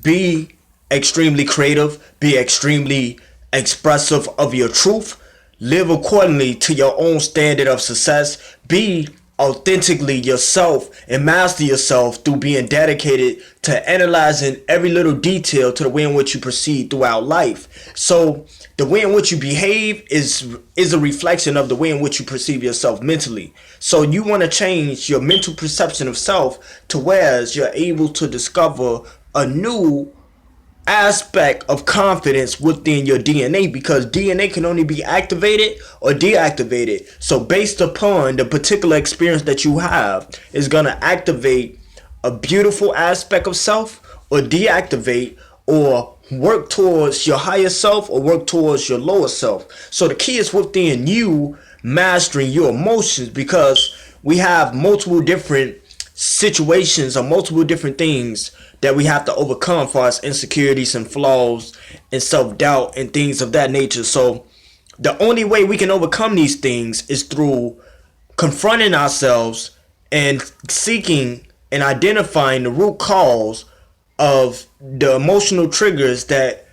Be extremely creative, be extremely expressive of your truth, live accordingly to your own standard of success, be authentically yourself, and master yourself through being dedicated to analyzing every little detail to the way in which you proceed throughout life. So the way in which you behave is a reflection of the way in which you perceive yourself mentally. So you want to change your mental perception of self to whereas you're able to discover a new aspect of confidence within your DNA, because DNA can only be activated or deactivated. So based upon the particular experience that you have is going to activate a beautiful aspect of self or deactivate or work towards your higher self or work towards your lower self. So the key is within you mastering your emotions, because we have multiple different situations or multiple different things that we have to overcome for us insecurities and flaws and self-doubt and things of that nature. So the only way we can overcome these things is through confronting ourselves and seeking and identifying the root cause of the emotional triggers that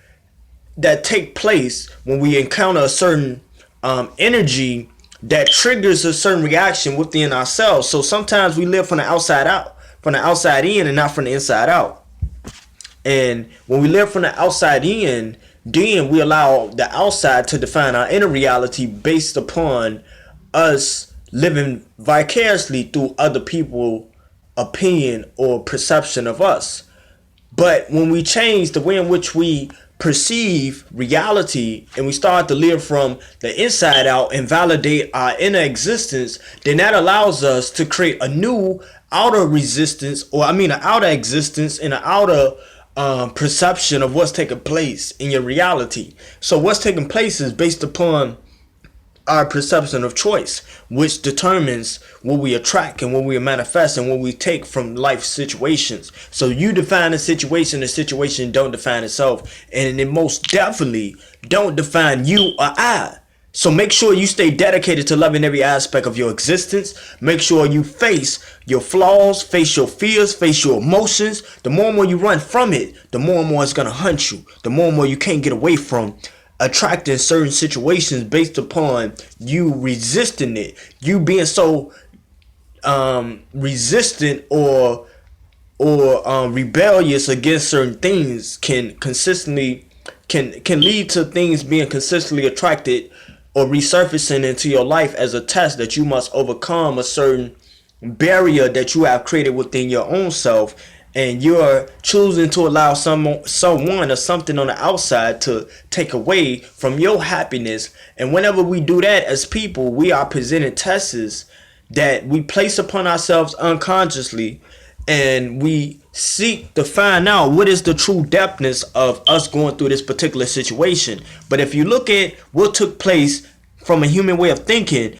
take place when we encounter a certain energy that triggers a certain reaction within ourselves. So sometimes we live from the outside out, from the outside in, and not from the inside out. And when we live from the outside in, then we allow the outside to define our inner reality based upon us living vicariously through other people's opinion or perception of us. But when we change the way in which we perceive reality and we start to live from the inside out and validate our inner existence, then that allows us to create a new outer resistance, or an outer existence and an outer perception of what's taking place in your reality. So what's taking place is based upon our perception of choice, which determines what we attract and what we manifest and what we take from life situations. So you define the situation don't define itself, and it most definitely don't define you or I. So make sure you stay dedicated to loving every aspect of your existence. Make sure you face your flaws, face your fears, face your emotions. The more and more you run from it, the more and more it's going to hunt you. The more and more you can't get away from attracting certain situations based upon you resisting it. You being so resistant or rebellious against certain things can consistently can lead to things being consistently attracted or resurfacing into your life as a test that you must overcome a certain barrier that you have created within your own self, and you're choosing to allow someone or something on the outside to take away from your happiness. And whenever we do that as people, we are presenting tests that we place upon ourselves unconsciously, and we seek to find out what is the true depthness of us going through this particular situation. But if you look at what took place from a human way of thinking,